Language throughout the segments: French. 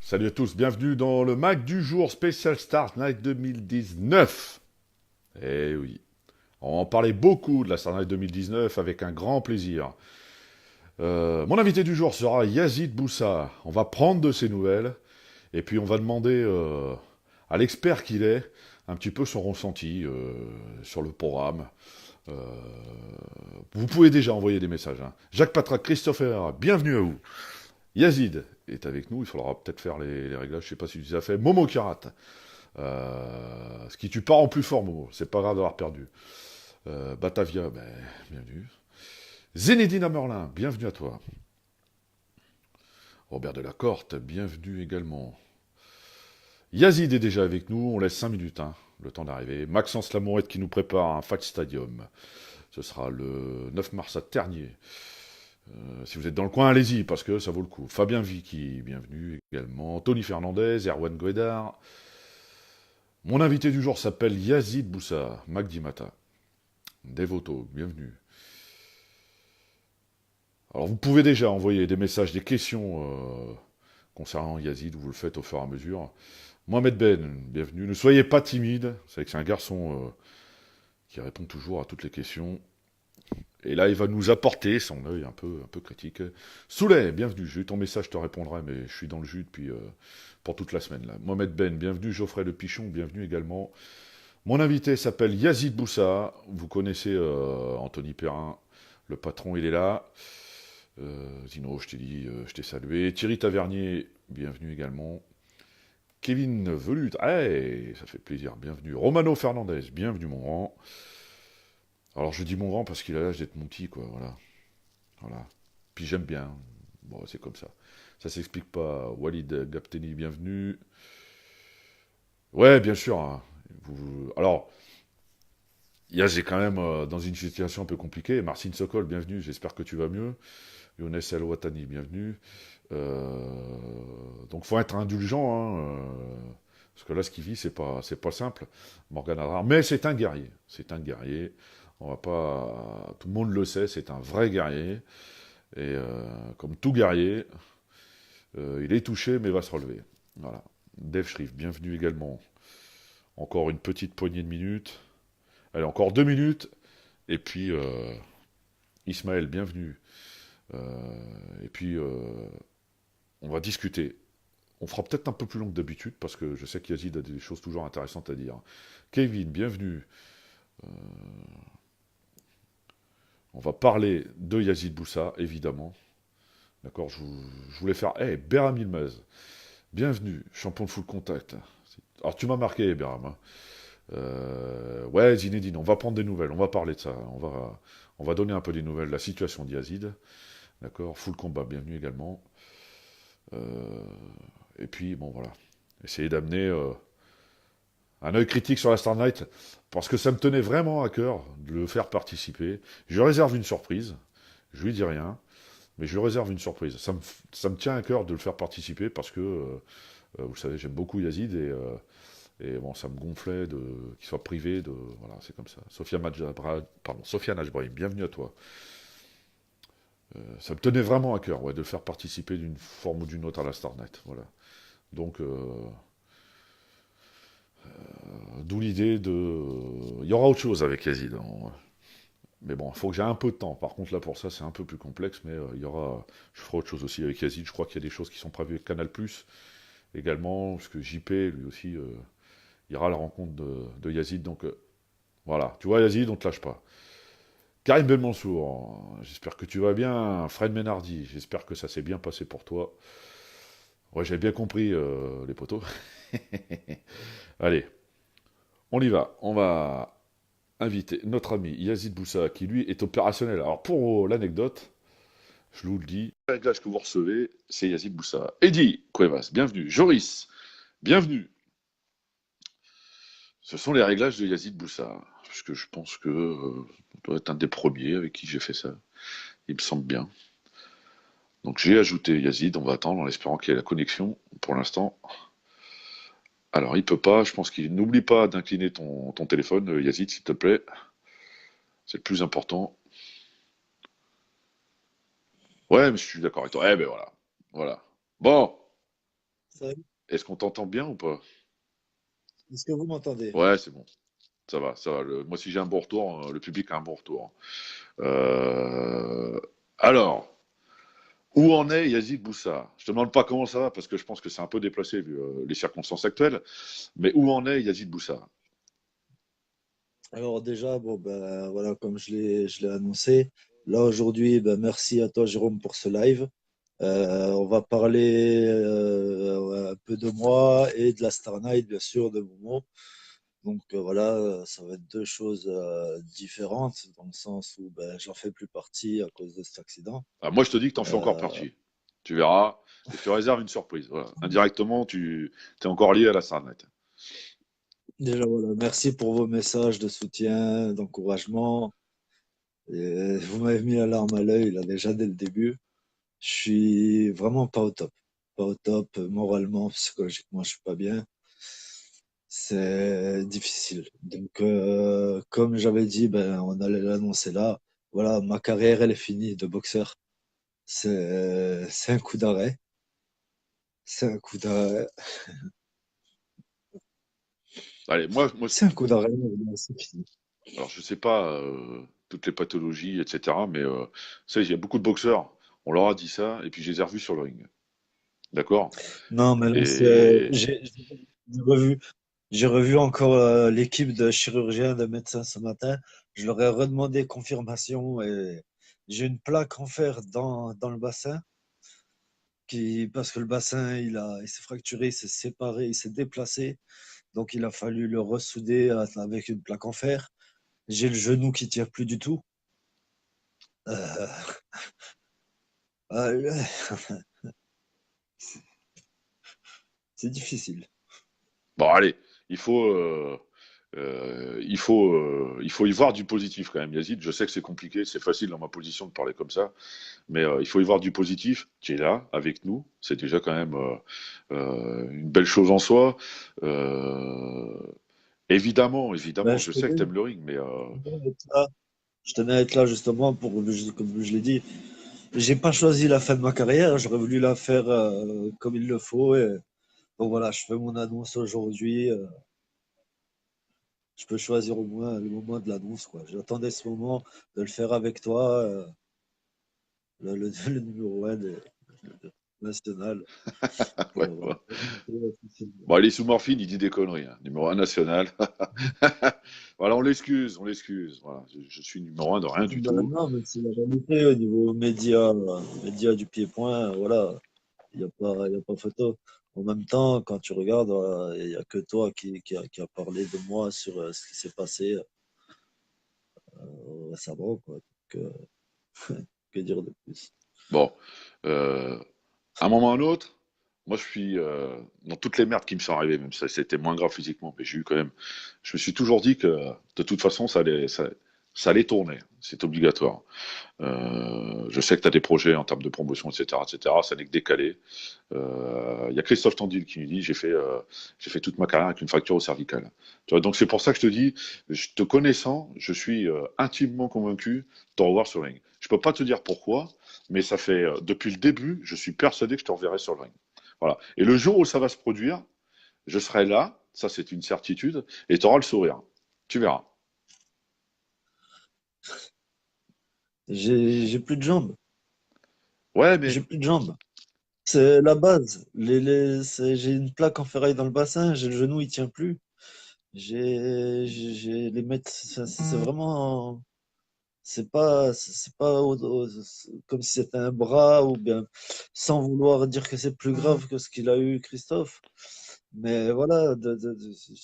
Salut à tous, bienvenue dans le Mac du jour Special Start Night 2019. Eh oui, on va en parlait beaucoup de la Start Night 2019 avec un grand plaisir. Mon invité du jour sera Yazid Boussa. On va prendre de ses nouvelles et puis on va demander à l'expert qu'il est un petit peu son ressenti sur le programme. Euh, vous pouvez déjà envoyer des messages. Hein. Jacques Patrak, Christopher, bienvenue à vous. Yazid est avec nous, il faudra peut-être faire les réglages, je sais pas si tu les as fait. Momo Karat, ce qui tu pars en plus fort, Momo, c'est pas grave d'avoir perdu. Batavia, ben, bienvenue. Zinedine Amerlin, bienvenue à toi. Robert Delacorte, bienvenue également. Yazid est déjà avec nous, on laisse 5 minutes, hein, le temps d'arriver. Maxence Lamourette qui nous prépare un Fight Stadium. Ce sera le 9 mars à Ternier. Si vous êtes dans le coin, allez-y, parce que ça vaut le coup. Fabien Vicky, bienvenue également. Tony Fernandez, Erwan Guedar. Mon invité du jour s'appelle Yazid Boussa, Magdi Mata. Devoto, bienvenue. Alors vous pouvez déjà envoyer des messages, des questions concernant Yazid, vous le faites au fur et à mesure. Mohamed Ben, bienvenue. Ne soyez pas timide, vous savez que c'est un garçon qui répond toujours à toutes les questions. Et là, il va nous apporter son œil un peu critique. Soulet, bienvenue. J'ai eu ton message, je te répondrai, mais je suis dans le jus depuis pour toute la semaine. Là. Mohamed Ben, bienvenue. Geoffrey Le Pichon, bienvenue également. Mon invité s'appelle Yazid Boussa. Vous connaissez Anthony Perrin, le patron, il est là. Zino, je t'ai dit, je t'ai salué. Thierry Tavernier, bienvenue également. Kevin Velut, hey, ça fait plaisir, bienvenue. Romano Fernandez, bienvenue mon grand. Alors je dis mon grand parce qu'il a l'âge d'être mon petit, quoi, voilà. Voilà. Puis j'aime bien. Bon, c'est comme ça. Ça s'explique pas. Walid Gapteni, bienvenue. Ouais, bien sûr. Hein. Alors, Yaz est quand même dans une situation un peu compliquée. Marcin Sokol, bienvenue. J'espère que tu vas mieux. Younes El Ouattani, bienvenue. Donc, faut être indulgent. Hein, parce que là, ce qu'il vit, c'est pas simple. Morgan Adrar. Mais c'est un guerrier. C'est un guerrier. On va pas. Tout le monde le sait. C'est un vrai guerrier. Et comme tout guerrier, il est touché mais va se relever. Voilà. Dave Schriff, bienvenue également. Encore une petite poignée de minutes. Allez, encore 2 minutes. Et puis, Ismaël, bienvenue. Et puis, on va discuter. On fera peut-être un peu plus long que d'habitude, parce que je sais qu'Yazid a des choses toujours intéressantes à dire. Kevin, bienvenue. On va parler de Yazid Boussa, évidemment. D'accord, je voulais faire... Hey, Beram Yilmaz, bienvenue, champion de full contact. Alors, tu m'as marqué, Beram. Hein. Ouais, Zinedine, on va prendre des nouvelles, on va parler de ça. On va donner un peu des nouvelles de la situation d'Yazid. D'accord, full combat, bienvenue également. Et puis, bon, voilà. Essayer d'amener un œil critique sur la Star Night, parce que ça me tenait vraiment à cœur de le faire participer. Je réserve une surprise, je lui dis rien. Mais je lui réserve une surprise. Ça me tient à cœur de le faire participer parce que, vous savez, j'aime beaucoup Yazid et bon, ça me gonflait qu'il soit privé de. Voilà, c'est comme ça. Sofiane Ajbrahim, bienvenue à toi. Ça me tenait vraiment à cœur, ouais, de le faire participer d'une forme ou d'une autre à la Starnet. Voilà. Donc, d'où l'idée de. Il y aura autre chose avec Yazid. Hein. Mais bon, il faut que j'ai un peu de temps. Par contre, là, pour ça, c'est un peu plus complexe, mais il y aura. Je ferai autre chose aussi avec Yazid. Je crois qu'il y a des choses qui sont prévues avec Canal également, parce que JP, lui aussi, ira à la rencontre de Yazid. Donc, voilà. Tu vois, Yazid, on te lâche pas. Karim Belmansour, j'espère que tu vas bien. Fred Ménardi, j'espère que ça s'est bien passé pour toi. Ouais, j'ai bien compris, les potos. Allez, on y va. On va inviter notre ami Yazid Boussa, qui lui est opérationnel. Alors, pour l'anecdote, je vous le dis, le réglage que vous recevez, c'est Yazid Boussa. Eddie Cuevas, bienvenue. Joris, bienvenue. Ce sont les réglages de Yazid Boussa. Parce que je pense que doit être un des premiers avec qui j'ai fait ça. Il me semble bien. Donc j'ai ajouté Yazid, on va attendre en espérant qu'il y ait la connexion. Pour l'instant, alors il peut pas, je pense qu'il n'oublie pas d'incliner ton téléphone, Yazid, s'il te plaît. C'est le plus important. Ouais, mais je suis d'accord avec toi. Eh ben voilà. Voilà. Bon. Salut. Est-ce qu'on t'entend bien ou pas? Est-ce que vous m'entendez? Ouais, c'est bon. Ça va, ça va. Moi, si j'ai un bon retour, le public a un bon retour. Euh, Alors, où en est Yazid Boussa? Je te demande pas comment ça va parce que je pense que c'est un peu déplacé vu les circonstances actuelles. Mais où en est Yazid Boussa? Alors déjà, bon ben voilà, comme je l'ai annoncé, là aujourd'hui, ben merci à toi Jérôme pour ce live. On va parler un peu de moi et de la Star Night, bien sûr, de Momo. Donc voilà, ça va être deux choses différentes dans le sens où ben, j'en fais plus partie à cause de cet accident. Ah, moi, je te dis que t'en fais encore Euh, partie. Tu verras. Et je te réserve une surprise. Voilà. Indirectement, tu es encore lié à la Starnet. Déjà voilà, merci pour vos messages de soutien, d'encouragement. Et vous m'avez mis la larme à l'œil là déjà dès le début. Je suis vraiment pas au top. Pas au top moralement, psychologiquement, je suis pas bien. C'est difficile. Donc, comme j'avais dit, ben, on allait l'annoncer là. Voilà, ma carrière, elle est finie de boxeur. C'est un coup d'arrêt. C'est un coup d'arrêt. Allez, moi, C'est un coup d'arrêt, c'est fini. alors je sais pas toutes les pathologies, etc. Mais ça, il y a beaucoup de boxeurs. On leur a dit ça, et puis je les ai revus sur le ring. D'accord? Non, mais là, Et j'ai revu, j'ai revu encore l'équipe de chirurgiens, de médecins ce matin. Je leur ai redemandé confirmation et j'ai une plaque en fer dans le bassin parce que le bassin, il s'est fracturé, il s'est séparé, il s'est déplacé. Donc, il a fallu le ressouder avec une plaque en fer. J'ai le genou qui tient plus du tout. Euh, euh, c'est difficile. bon, allez, il faut, il faut y voir du positif quand même, Yazid. Je sais que c'est compliqué, c'est facile dans ma position de parler comme ça, mais il faut y voir du positif. Tu es là avec nous, c'est déjà quand même une belle chose en soi. Euh, Évidemment, Ben, évidemment, je je sais que tenais, tu aimes le ring, mais je tenais à être là. Je tenais à être là justement pour, comme je l'ai dit, j'ai pas choisi la fin de ma carrière, j'aurais voulu la faire comme il le faut. Et, donc voilà, je fais mon annonce aujourd'hui. Je peux choisir au moins le moment de l'annonce, quoi. J'attendais ce moment de le faire avec toi, le numéro 1 national. ouais, Pour, ouais. officiellement. Bon, il est sous morphine, il dit des conneries, hein. Numéro un national. Voilà, on l'excuse, on l'excuse. Voilà, je suis numéro un de rien du Ben tout. non, mais c'est la réalité au niveau média, média du pied-point, voilà, il y a pas photo. En même temps, quand tu regardes, voilà, il n'y a que toi qui a parlé de moi sur ce qui s'est passé récemment, quoi. Donc, que dire de plus? Bon, euh, à un moment ou à un autre, moi je suis dans toutes les merdes qui me sont arrivées, même si ça c'était moins grave physiquement, mais j'ai eu quand même. Je me suis toujours dit que de toute façon ça allait tourner, c'est obligatoire. Je sais que tu as des projets en termes de promotion, etc., etc. Ça n'est que décalé. Il y a Christophe Tandil qui nous dit j'ai fait toute ma carrière avec une fracture au cervical. Tu vois, donc c'est pour ça que je te dis, te connaissant, je suis intimement convaincu de te revoir sur le ring. Je peux pas te dire pourquoi, mais ça fait depuis le début, je suis persuadé que je te reverrai sur le ring. Voilà. Et le jour où ça va se produire, je serai là, ça c'est une certitude, et tu auras le sourire. Tu verras. J'ai plus de jambes. Ouais, mais J'ai plus de jambes. C'est la base. J'ai une plaque en ferraille dans le bassin, j'ai le genou, il tient plus. J'ai les mettre, c'est vraiment, c'est pas comme si c'était un bras ou bien sans vouloir dire que c'est plus grave que ce qu'il a eu Christophe. Mais voilà,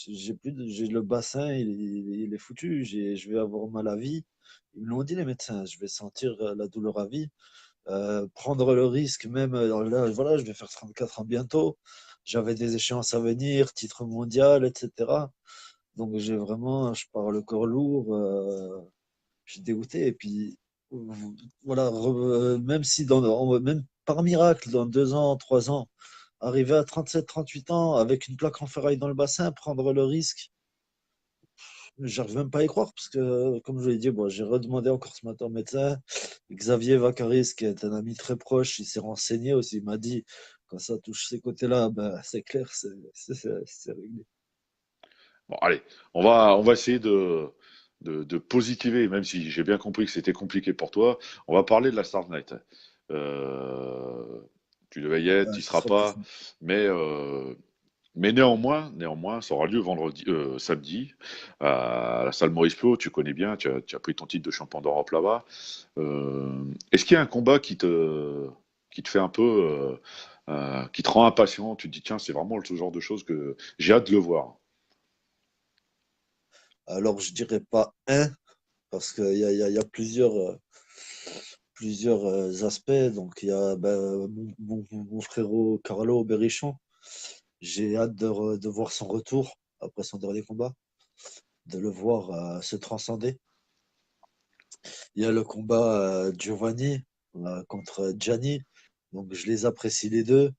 j'ai le bassin, il est foutu. Je vais avoir mal à vie. Ils me l'ont dit les médecins. Je vais sentir la douleur à vie. Prendre le risque, même là, voilà, je vais faire 34 ans bientôt. J'avais des échéances à venir, titre mondial, etc. Donc j'ai vraiment, je pars le corps lourd, je suis dégoûté. Et puis voilà, même si même par miracle, dans 2 ans, 3 ans, arriver à 37, 38 ans avec une plaque en ferraille dans le bassin, prendre le risque, j'arrive même pas à y croire parce que, comme je l'ai dit, bon, j'ai redemandé encore ce matin au médecin. Xavier Vacaris, qui est un ami très proche, il s'est renseigné aussi. Il m'a dit Quand ça touche ces côtés-là, ben, c'est clair, c'est réglé. Bon, allez, on va essayer de positiver, même si j'ai bien compris que c'était compliqué pour toi. On va parler de la Start Night. Euh, Tu devais y être, Ouais, tu y ce seras sera plus pas, simple. mais euh, mais néanmoins, ça aura lieu samedi, à la salle Maurice Piot. Tu connais bien, tu as pris ton titre de champion d'Europe là-bas. Est-ce qu'il y a un combat qui te fait un peu, qui te rend impatient? Tu te dis, tiens, c'est vraiment ce genre de choses que j'ai hâte de le voir. Alors, je dirais pas un, parce qu'il y a plusieurs aspects. Donc, il y a ben, mon frérot Carlo Berrichon. J'ai hâte de voir son retour après son dernier combat, de le voir se transcender. Il y a le combat Giovanni contre Gianni. Donc, je les apprécie les deux.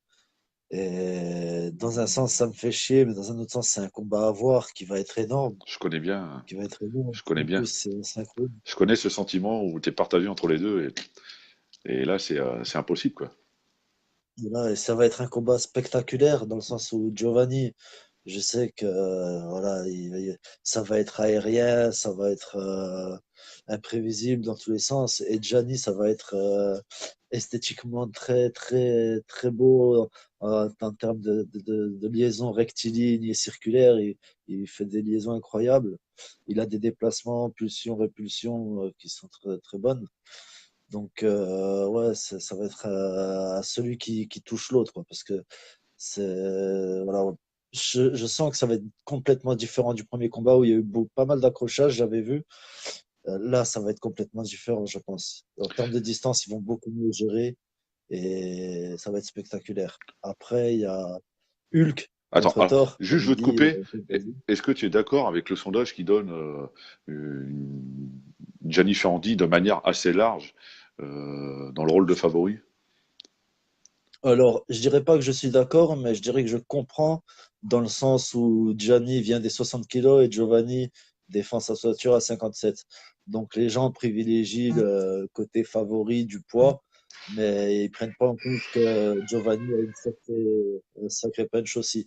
Et dans un sens, ça me fait chier, mais dans un autre sens, c'est un combat à voir qui va être énorme. Je connais bien, Qui va être énorme. je connais En bien. plus, c'est synchro. Je connais ce sentiment où tu es partagé entre les deux et là, c'est impossible, quoi. Et ça va être un combat spectaculaire dans le sens où Giovanni, je sais que voilà, ça va être aérien, ça va être imprévisible dans tous les sens. Et Gianni, ça va être esthétiquement très, très, très beau en termes de liaison rectiligne et circulaire. Il fait des liaisons incroyables. Il a des déplacements, pulsion, répulsion qui sont très, très bonnes. Donc, ouais, ça va être à celui qui touche l'autre, quoi, parce que voilà, je sens que ça va être complètement différent du premier combat où il y a eu pas mal d'accrochages, j'avais vu. Là, ça va être complètement différent, je pense. En termes de distance, ils vont beaucoup mieux gérer et ça va être spectaculaire. Après, il y a Hulk Attends, contre alors, Thor, comme juste, je il veux te dit. couper. Vas-y. Est-ce que tu es d'accord avec le sondage qui donne Gianni Ferrandi de manière assez large dans le rôle de favori? Alors, je dirais pas que je suis d'accord, mais je dirais que je comprends dans le sens où Gianni vient des 60 kilos et Giovanni défend sa ceinture à 57. Donc, les gens privilégient le côté favori du poids, mais ils prennent pas en compte que Giovanni a un sacré punch aussi.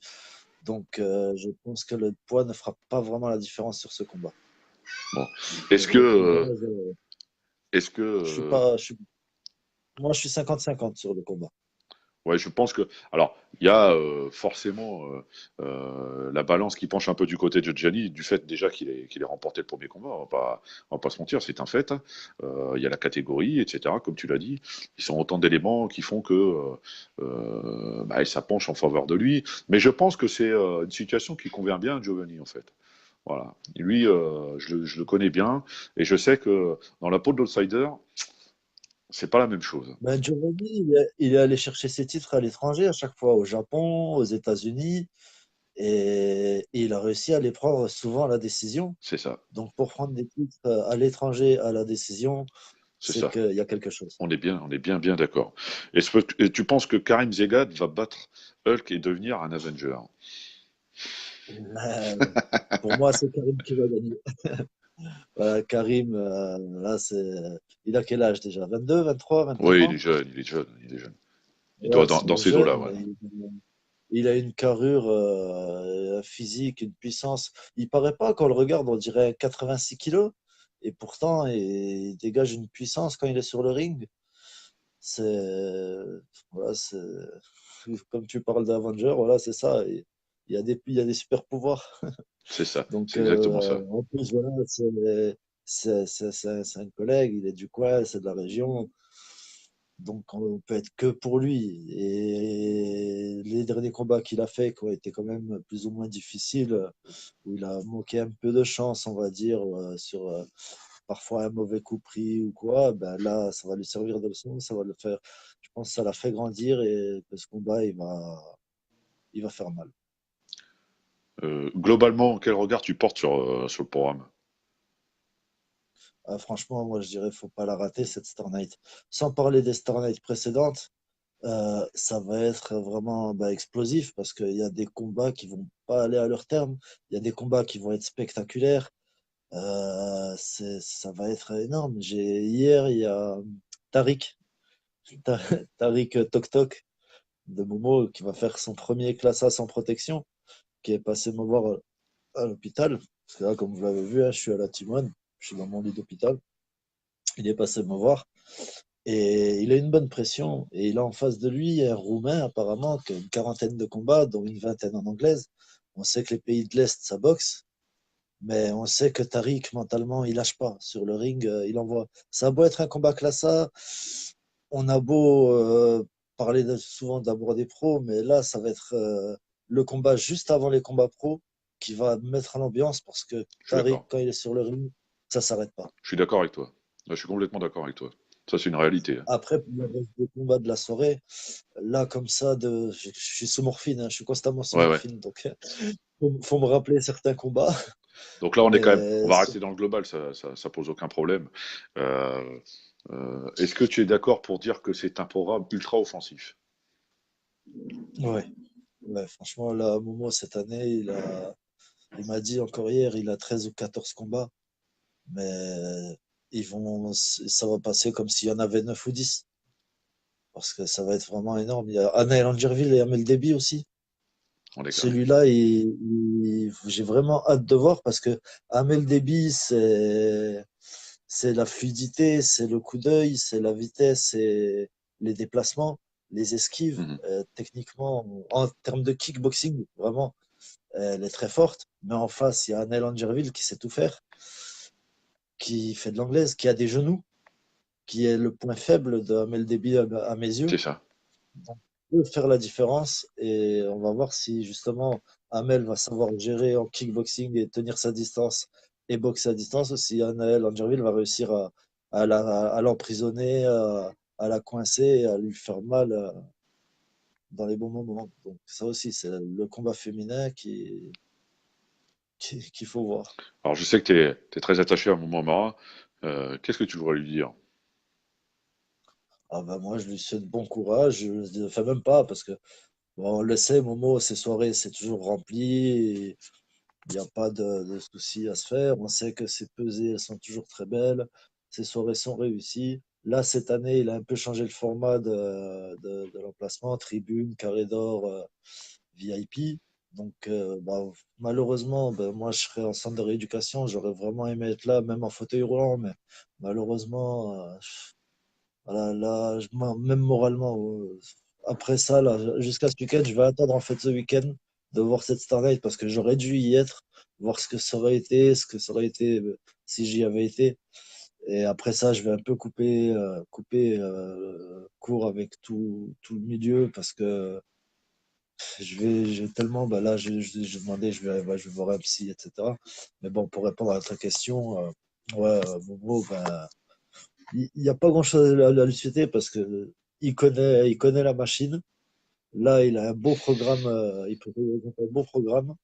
Donc, je pense que le poids ne fera pas vraiment la différence sur ce combat. Bon. Est-ce Pour que, répondre, euh, est-ce que, je suis pas, je suis- moi, je suis 50-50 sur le combat. ouais, je pense que. Alors, il y a forcément la balance qui penche un peu du côté de Gianni, du fait déjà qu'il ait remporté le premier combat. On va pas se mentir, c'est un fait, hein. Il y a la catégorie, etc. Comme tu l'as dit, ils sont autant d'éléments qui font que bah, ça penche en faveur de lui. Mais je pense que c'est une situation qui convient bien à Giovanni, en fait. Voilà. Lui, je le connais bien et je sais que dans la peau de l'outsider, c'est pas la même chose. Ben, Giovanni, il est allé chercher ses titres à l'étranger, à chaque fois au Japon, aux États-Unis, et il a réussi à les prendre souvent à la décision. C'est ça. Donc, pour prendre des titres à l'étranger à la décision, C'est c'est ça. qu'il y a quelque chose. On est bien, bien d'accord. Et tu penses que Karim Zegad va battre Hulk et devenir un Avenger? Euh, pour moi, c'est Karim qui va gagner. Karim, là, il a quel âge déjà? 22, 23, Oui, 24 il est ans? jeune, il est jeune, il est jeune. Il doit Ouais, dans c'est ces eaux-là, jeune, ouais. mais il a une carrure physique, une puissance. Il paraît pas, quand on le regarde, on dirait 86 kilos. Et pourtant, il dégage une puissance quand il est sur le ring. C'est, voilà, comme tu parles d'Avenger, voilà, c'est ça. Et il y a des super pouvoirs. C'est ça, Donc, c'est exactement ça. en plus, voilà, c'est un collègue, il est du coin, c'est de la région. Donc, on peut être que pour lui. Et les derniers combats qu'il a fait, qui ont été quand même plus ou moins difficiles, où il a manqué un peu de chance, on va dire, sur parfois un mauvais coup pris ou quoi, ben là, ça va lui servir de leçon, ça va le faire. Je pense que ça l'a fait grandir et que ce combat, il va faire mal. Globalement, quel regard tu portes sur le programme? Franchement, moi, je dirais, faut pas la rater, cette Star Night. Sans parler des Star Night précédentes, ça va être vraiment bah, explosif parce qu'il y a des combats qui vont pas aller à leur terme. Il y a des combats qui vont être spectaculaires. Ça va être énorme. Hier, il y a Tariq, Ta- Tariq Tok Tok de Momo qui va faire son premier classa sans protection, qui est passé me voir à l'hôpital. Parce que là, comme vous l'avez vu, hein, je suis à la Timone, je suis dans mon lit d'hôpital. Il est passé me voir et il a une bonne pression. Et il a en face de lui un Roumain, apparemment, qui a une quarantaine de combats, dont une vingtaine en anglaise. On sait que les pays de l'Est, ça boxe. Mais on sait que Tariq, mentalement, il lâche pas. Sur le ring, il envoie. Ça a beau être un combat classa, on a beau parler souvent d'abord des pros, mais là, ça va être le combat juste avant les combats pros qui va mettre l'ambiance parce que Je suis Tariq, d'accord. quand il est sur le ring, ça s'arrête pas. Je suis d'accord avec toi. Je suis complètement d'accord avec toi. Ça, c'est une réalité, hein. Après, pour le reste des combats de la soirée, là, comme ça, je suis sous morphine, hein, je suis constamment sous Ouais, ouais. morphine, donc faut me rappeler certains combats. Donc là, on est quand même, on Mais va rester dans le global, ça pose aucun problème. Euh, Est-ce que tu es d'accord pour dire que c'est un programme ultra offensif? ouais, ouais, franchement, là, Momo, cette année, il m'a dit encore hier, il a 13 ou 14 combats, mais ça va passer comme s'il y en avait 9 ou 10, parce que ça va être vraiment énorme. Il y a Anaël Angerville et Amel Déby aussi. On est quand même. Celui-là, j'ai vraiment hâte de voir parce que Amel Déby, c'est la fluidité, c'est le coup d'œil, c'est la vitesse, c'est les déplacements, les esquives. Mhm. Techniquement, en termes de kickboxing, vraiment, elle est très forte. Mais en face, il y a Anaël Angerville qui sait tout faire, qui fait de l'anglaise, qui a des genoux, qui est le point faible de Amel Déby à mes yeux. C'est ça. Donc, peut faire la différence et on va voir si justement Amel va savoir gérer en kickboxing et tenir sa distance et boxer à distance, ou si Anaël Angerville va réussir à l'emprisonner, à la coincer et à lui faire mal dans les bons moments. Donc ça aussi, c'est le combat féminin qu'il faut voir. Alors, je sais que tu es très attaché à Momo Amara. Qu'est-ce que tu voudrais lui dire? Ah bah moi, je lui souhaite bon courage. Enfin, même pas, parce que bon, on le sait, Momo, ses soirées, c'est toujours rempli. Il n'y a pas de souci à se faire. On sait que ses pesées, elles sont toujours très belles. Ses soirées sont réussies. Là, cette année, il a un peu changé le format de l'emplacement, tribune, carré d'or, VIP. Donc, bah, malheureusement, ben, moi, je serais en centre de rééducation. J'aurais vraiment aimé être là, même en fauteuil roulant, mais malheureusement, voilà, là, même moralement, après ça, là, jusqu'à ce week-end, je vais attendre en fait ce week-end de voir cette Starlight parce que j'aurais dû y être, voir ce que ça aurait été, ce que ça aurait été si j'y avais été. Et après ça, je vais un peu couper court avec tout le milieu parce que j'ai tellement, bah là, j'ai demandé, je vais voir un psy, etc. Mais bon, pour répondre à ta question, ouais, Momo, ben, il n'y a pas grand-chose à lui souhaiter parce que il connaît la machine. Là, il a un beau programme, il peut présenter un beau programme.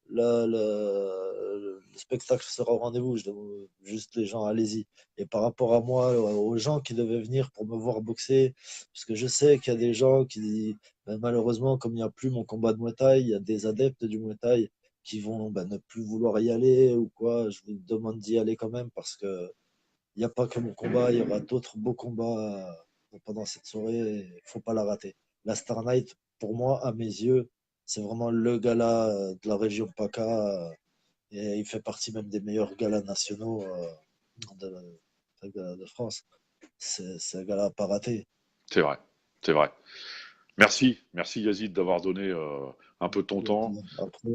Là, le spectacle sera au rendez-vous. Je demande juste les gens, allez-y. Et par rapport à moi, aux gens qui devaient venir pour me voir boxer, parce que je sais qu'il y a des gens qui, ben, malheureusement, comme il n'y a plus mon combat de Muay Thai, il y a des adeptes du Muay Thai qui vont ben, ne plus vouloir y aller ou quoi. Je vous demande d'y aller quand même parce que il n'y a pas que mon combat, il y aura d'autres beaux combats pendant cette soirée. Il ne faut pas la rater. La Star Night, pour moi, à mes yeux, c'est vraiment le gala de la région PACA. Et il fait partie même des meilleurs galas nationaux de France. C'est un gala à pas rater. C'est vrai. C'est vrai. Merci. Merci Yazid d'avoir donné un peu de ton Et temps. puis, après,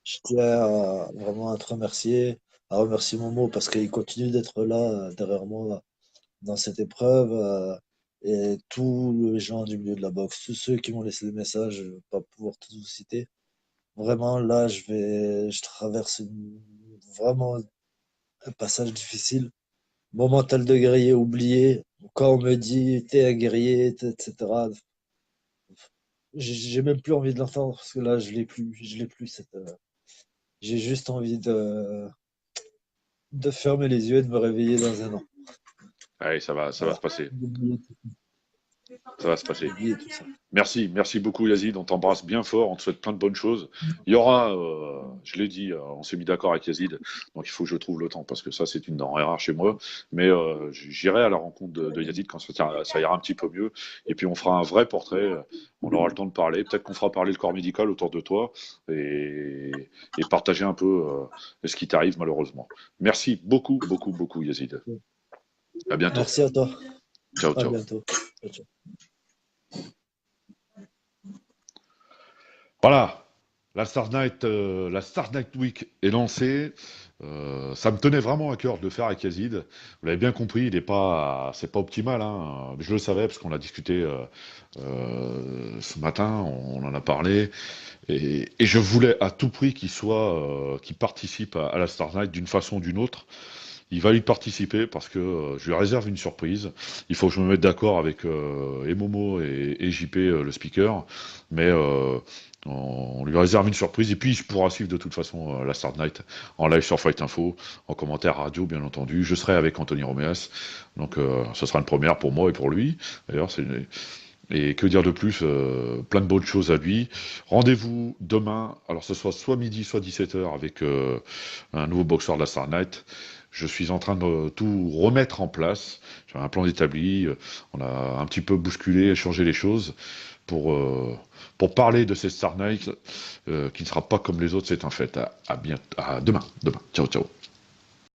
je tiens vraiment à te remercier, à remercier Momo parce qu'il continue d'être là derrière moi dans cette épreuve. Et tous les gens du milieu de la boxe, tous ceux qui m'ont laissé des messages, je ne vais pas pouvoir tous vous citer. Vraiment, là, je traverse vraiment un passage difficile. Mon mental de guerrier oublié. Quand on me dit, t'es un guerrier, etc. J'ai même plus envie de l'entendre parce que là, je l'ai plus j'ai juste envie de fermer les yeux et de me réveiller dans un an. Allez, ça va se Voilà. passer. Ça va se passer. Oublier tout ça. Merci beaucoup Yazid, on t'embrasse bien fort, on te souhaite plein de bonnes choses. Il y aura, je l'ai dit, on s'est mis d'accord avec Yazid, donc il faut que je trouve le temps, parce que ça c'est une denrée rare chez moi, mais j'irai à la rencontre de Yazid quand ça ira un petit peu mieux, et puis on fera un vrai portrait, on aura le temps de parler, peut-être qu'on fera parler le corps médical autour de toi, et partager un peu ce qui t'arrive malheureusement. Merci beaucoup Yazid. À bientôt. Merci à toi. Ciao, À ciao. bientôt. Ciao, ciao. Voilà, la Star Night Week est lancée. Ça me tenait vraiment à cœur de le faire avec Yazid. Vous l'avez bien compris, c'est pas optimal, hein. Je le savais parce qu'on a discuté ce matin, on en a parlé, et je voulais à tout prix qu'il participe à la Star Night d'une façon ou d'une autre. Il va y participer parce que je lui réserve une surprise. Il faut que je me mette d'accord avec et Momo et JP, le speaker. Mais on lui réserve une surprise. Et puis, il pourra suivre de toute façon la Start Night en live sur Fight Info, en commentaire radio, bien entendu. Je serai avec Anthony Roméas. Donc, ce sera une première pour moi et pour lui. D'ailleurs, et que dire de plus, plein de bonnes choses à lui. Rendez-vous demain, alors ce soit midi, soit 17h, avec un nouveau boxeur de la Star Night. Je suis en train de tout remettre en place. J'ai un plan établi. On a un petit peu bousculé, changé les choses pour, euh, pour parler de cette Star Night qui ne sera pas comme les autres, c'est un fait. À demain. Ciao, ciao.